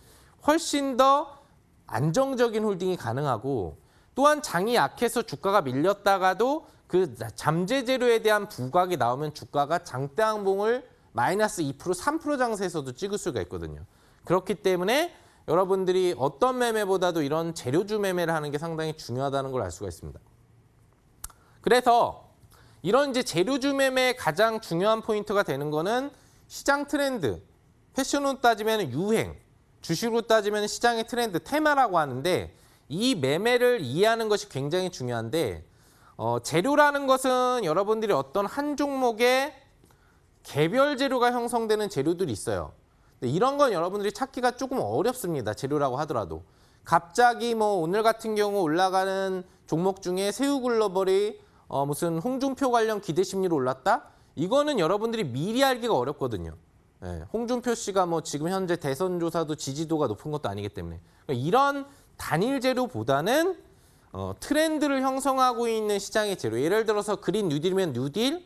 훨씬 더 안정적인 홀딩이 가능하고 또한 장이 약해서 주가가 밀렸다가도 그 잠재 재료에 대한 부각이 나오면 주가가 장대항봉을 마이너스 2%, 3% 장세에서도 찍을 수가 있거든요. 그렇기 때문에 여러분들이 어떤 매매보다도 이런 재료주 매매를 하는 게 상당히 중요하다는 걸 알 수가 있습니다. 그래서 이런 이제 재료주 매매의 가장 중요한 포인트가 되는 거는 시장 트렌드, 패션으로 따지면 유행, 주식으로 따지면 시장의 트렌드, 테마라고 하는데 이 매매를 이해하는 것이 굉장히 중요한데 재료라는 것은 여러분들이 어떤 한 종목의 개별 재료가 형성되는 재료들이 있어요. 근데 이런 건 여러분들이 찾기가 조금 어렵습니다. 재료라고 하더라도. 갑자기 뭐 오늘 같은 경우 올라가는 종목 중에 새우글로벌이 무슨 홍준표 관련 기대 심리로 올랐다? 이거는 여러분들이 미리 알기가 어렵거든요. 네, 홍준표 씨가 뭐 지금 현재 대선 조사도 지지도가 높은 것도 아니기 때문에 그러니까 이런 단일 재료보다는 트렌드를 형성하고 있는 시장의 재료. 예를 들어서 그린 뉴딜이면 뉴딜,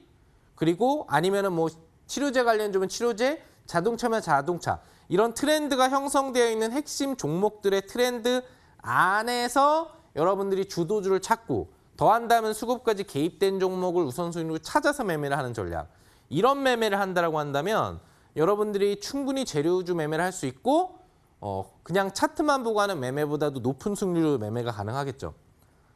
그리고 아니면은 뭐 치료제 관련주면 치료제, 자동차면 자동차. 이런 트렌드가 형성되어 있는 핵심 종목들의 트렌드 안에서 여러분들이 주도주를 찾고 더한다면 수급까지 개입된 종목을 우선순위로 찾아서 매매를 하는 전략. 이런 매매를 한다라고 한다면 여러분들이 충분히 재료주 매매를 할 수 있고 그냥 차트만 보고 하는 매매보다도 높은 승률로 매매가 가능하겠죠.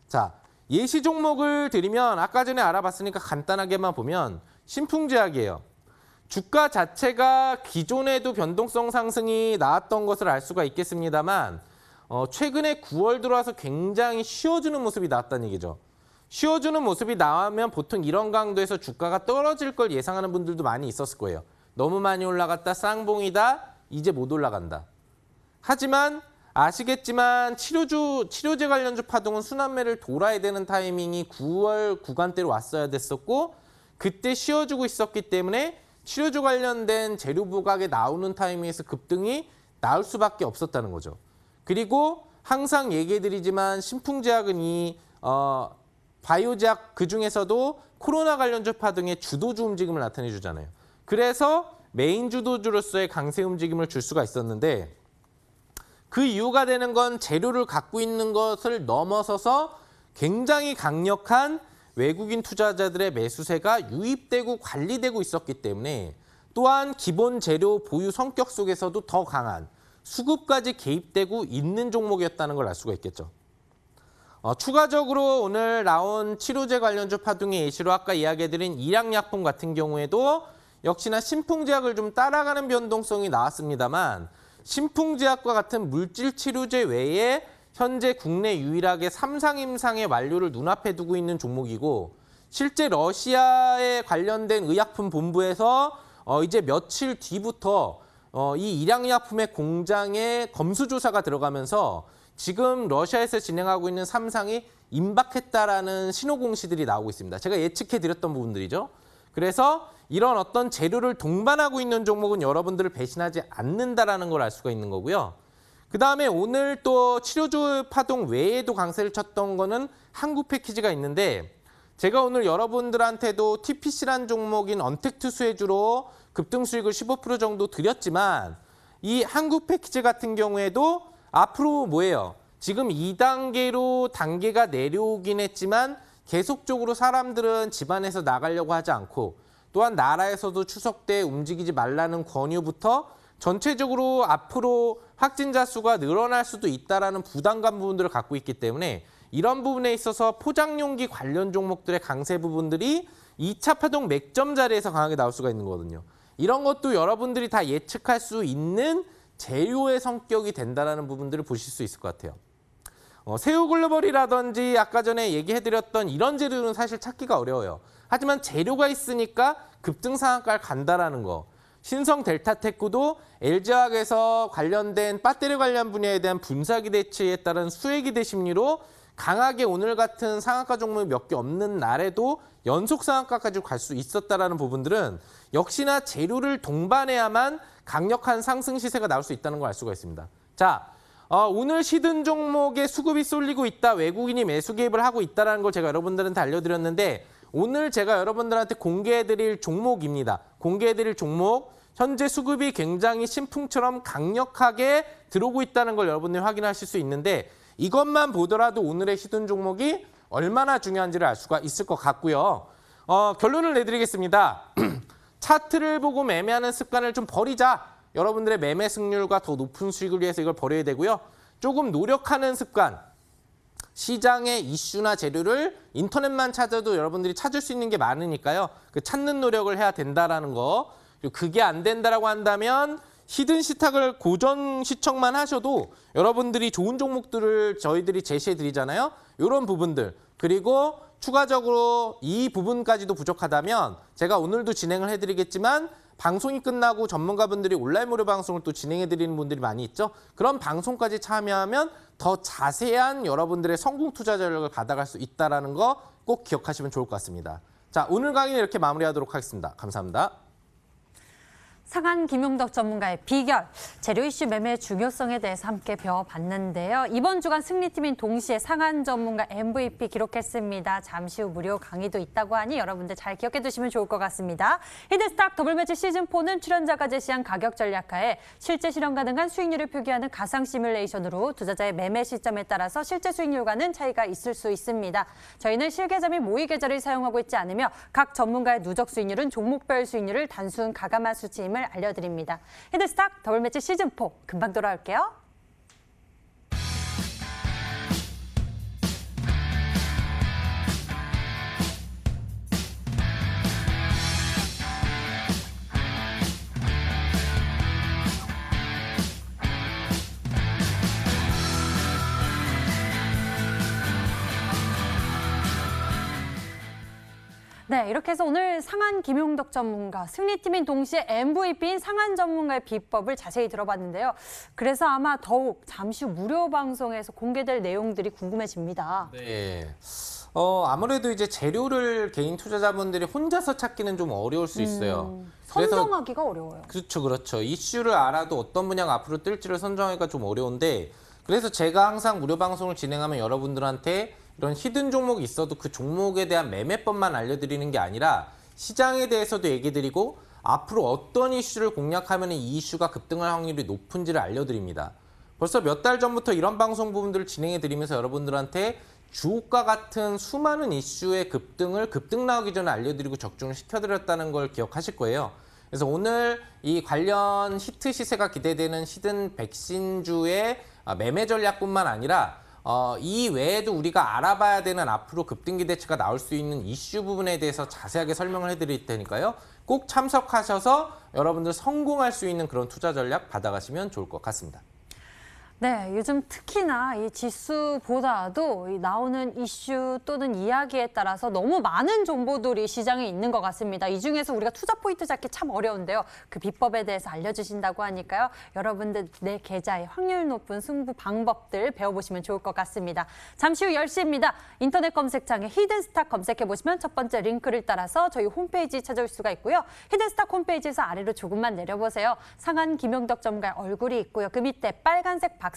자, 예시 종목을 드리면 아까 전에 알아봤으니까 간단하게만 보면 신풍제약이에요. 주가 자체가 기존에도 변동성 상승이 나왔던 것을 알 수가 있겠습니다만 최근에 9월 들어와서 굉장히 쉬어주는 모습이 나왔다는 얘기죠. 쉬어주는 모습이 나오면 보통 이런 강도에서 주가가 떨어질 걸 예상하는 분들도 많이 있었을 거예요. 너무 많이 올라갔다, 쌍봉이다, 이제 못 올라간다. 하지만 아시겠지만 치료제 관련주 파동은 순환매를 돌아야 되는 타이밍이 9월 구간대로 왔어야 됐었고 그때 쉬어주고 있었기 때문에 치료주 관련된 재료 부각에 나오는 타이밍에서 급등이 나올 수밖에 없었다는 거죠. 그리고 항상 얘기해드리지만 신풍제약은 이 바이오제약 그중에서도 코로나 관련주 파동의 주도주 움직임을 나타내 주잖아요. 그래서 메인 주도주로서의 강세 움직임을 줄 수가 있었는데 그 이유가 되는 건 재료를 갖고 있는 것을 넘어서서 굉장히 강력한 외국인 투자자들의 매수세가 유입되고 관리되고 있었기 때문에 또한 기본 재료 보유 성격 속에서도 더 강한 수급까지 개입되고 있는 종목이었다는 걸 알 수가 있겠죠. 추가적으로 오늘 나온 치료제 관련주 파동의 예시로 아까 이야기해드린 일양약품 같은 경우에도 역시나 신풍제약을 좀 따라가는 변동성이 나왔습니다만 신풍제약과 같은 물질치료제 외에 현재 국내 유일하게 3상 임상의 완료를 눈앞에 두고 있는 종목이고 실제 러시아에 관련된 의약품 본부에서 이제 며칠 뒤부터 이 일양약품의 공장에 검수조사가 들어가면서 지금 러시아에서 진행하고 있는 3상이 임박했다라는 신호 공시들이 나오고 있습니다. 제가 예측해드렸던 부분들이죠. 그래서 이런 어떤 재료를 동반하고 있는 종목은 여러분들을 배신하지 않는다라는 걸 알 수가 있는 거고요. 그다음에 오늘 또 치료주 파동 외에도 강세를 쳤던 거는 한국 패키지가 있는데 제가 오늘 여러분들한테도 TPC란 종목인 언택트 수혜주로 급등 수익을 15% 정도 드렸지만 이 한국 패키지 같은 경우에도 앞으로 뭐예요? 지금 2단계로 단계가 내려오긴 했지만 계속적으로 사람들은 집안에서 나가려고 하지 않고 또한 나라에서도 추석 때 움직이지 말라는 권유부터 전체적으로 앞으로 확진자 수가 늘어날 수도 있다라는 부담감 부분들을 갖고 있기 때문에 이런 부분에 있어서 포장용기 관련 종목들의 강세 부분들이 2차 파동 맥점 자리에서 강하게 나올 수가 있는 거거든요. 이런 것도 여러분들이 다 예측할 수 있는 재료의 성격이 된다는 부분들을 보실 수 있을 것 같아요. 새우글로벌이라든지 아까 전에 얘기해드렸던 이런 재료는 사실 찾기가 어려워요. 하지만 재료가 있으니까 급등 상한가를 간다라는 거. 신성 델타테크도 LG화학에서 관련된 배터리 관련 분야에 대한 분사기 대치에 따른 수혜기대 심리로 강하게 오늘 같은 상한가 종목이 몇 개 없는 날에도 연속 상한가까지 갈 수 있었다라는 부분들은 역시나 재료를 동반해야만 강력한 상승 시세가 나올 수 있다는 걸 알 수가 있습니다. 자, 오늘 시든 종목에 수급이 쏠리고 있다, 외국인이 매수 개입을 하고 있다는 걸 제가 여러분들한테 알려드렸는데 오늘 제가 여러분들한테 공개해드릴 종목입니다. 공개해드릴 종목, 현재 수급이 굉장히 신풍처럼 강력하게 들어오고 있다는 걸 여러분들이 확인하실 수 있는데 이것만 보더라도 오늘의 시든 종목이 얼마나 중요한지를 알 수가 있을 것 같고요. 결론을 내드리겠습니다. 차트를 보고 매매하는 습관을 좀 버리자. 여러분들의 매매 승률과 더 높은 수익을 위해서 이걸 버려야 되고요. 조금 노력하는 습관. 시장의 이슈나 재료를 인터넷만 찾아도 여러분들이 찾을 수 있는 게 많으니까요. 그 찾는 노력을 해야 된다라는 거. 그리고 그게 안 된다라고 한다면 히든 시탁을 고정 시청만 하셔도 여러분들이 좋은 종목들을 저희들이 제시해 드리잖아요. 이런 부분들. 그리고 추가적으로 이 부분까지도 부족하다면 제가 오늘도 진행을 해드리겠지만 방송이 끝나고 전문가분들이 온라인 무료 방송을 또 진행해드리는 분들이 많이 있죠. 그런 방송까지 참여하면 더 자세한 여러분들의 성공 투자 전략을 받아갈 수 있다는 거 꼭 기억하시면 좋을 것 같습니다. 자, 오늘 강의는 이렇게 마무리하도록 하겠습니다. 감사합니다. 상한 김용덕 전문가의 비결, 재료 이슈 매매의 중요성에 대해서 함께 배워봤는데요. 이번 주간 승리팀인 동시에 상한 전문가 MVP 기록했습니다. 잠시 후 무료 강의도 있다고 하니 여러분들 잘 기억해 두시면 좋을 것 같습니다. 히든스탁 더블매치 시즌4는 출연자가 제시한 가격 전략하에 실제 실현 가능한 수익률을 표기하는 가상 시뮬레이션으로 투자자의 매매 시점에 따라서 실제 수익률과는 차이가 있을 수 있습니다. 저희는 실계좌 및 모의 계좌를 사용하고 있지 않으며 각 전문가의 누적 수익률은 종목별 수익률을 단순 가감한 수치임을 알려드립니다. 히든스탁 더블매치 시즌4 금방 돌아올게요. 네, 이렇게 해서 오늘 상한 김용덕 전문가, 승리팀인 동시에 MVP인 상한 전문가의 비법을 자세히 들어봤는데요. 그래서 아마 더욱 잠시 후 무료 방송에서 공개될 내용들이 궁금해집니다. 네. 아무래도 이제 재료를 개인 투자자분들이 혼자서 찾기는 좀 어려울 수 있어요. 선정하기가 어려워요. 그렇죠. 이슈를 알아도 어떤 분야가 앞으로 뜰지를 선정하기가 좀 어려운데, 그래서 제가 항상 무료 방송을 진행하면 여러분들한테 이런 히든 종목이 있어도 그 종목에 대한 매매법만 알려드리는 게 아니라 시장에 대해서도 얘기드리고 앞으로 어떤 이슈를 공략하면 이 이슈가 급등할 확률이 높은지를 알려드립니다. 벌써 몇 달 전부터 이런 방송 부분들을 진행해드리면서 여러분들한테 주옥과 같은 수많은 이슈의 급등 나오기 전에 알려드리고 적중을 시켜드렸다는 걸 기억하실 거예요. 그래서 오늘 이 관련 히트 시세가 기대되는 히든 백신주의 매매 전략뿐만 아니라 이 외에도 우리가 알아봐야 되는 앞으로 급등 기대치가 나올 수 있는 이슈 부분에 대해서 자세하게 설명을 해드릴 테니까요. 꼭 참석하셔서 여러분들 성공할 수 있는 그런 투자 전략 받아가시면 좋을 것 같습니다. 네, 요즘 특히나 이 지수보다도 이 나오는 이슈 또는 이야기에 따라서 너무 많은 정보들이 시장에 있는 것 같습니다. 이 중에서 우리가 투자 포인트 잡기 참 어려운데요. 그 비법에 대해서 알려주신다고 하니까요. 여러분들 내 계좌의 확률 높은 승부 방법들 배워보시면 좋을 것 같습니다. 잠시 후 10시입니다. 인터넷 검색창에 히든스탁 검색해보시면 첫 번째 링크를 따라서 저희 홈페이지 찾아올 수가 있고요. 히든스탁 홈페이지에서 아래로 조금만 내려보세요. 상한 김용덕 전문가의 얼굴이 있고요. 그 밑에 빨간색 박스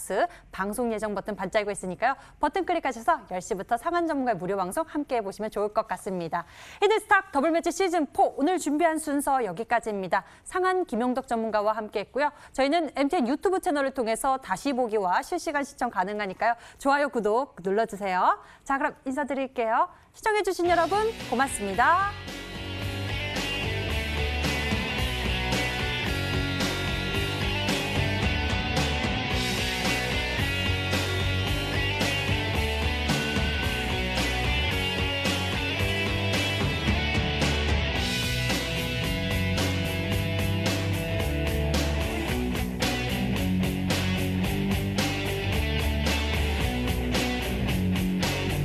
방송 예정 버튼 반짝이고 있으니까요. 버튼 클릭하셔서 10시부터 상한 전문가의 무료 방송 함께 해보시면 좋을 것 같습니다. 히든스탁 더블매치 시즌4 오늘 준비한 순서 여기까지입니다. 상한 김용덕 전문가와 함께 했고요. 저희는 MTN 유튜브 채널을 통해서 다시 보기와 실시간 시청 가능하니까요. 좋아요, 구독 눌러주세요. 자, 그럼 인사드릴게요. 시청해주신 여러분 고맙습니다.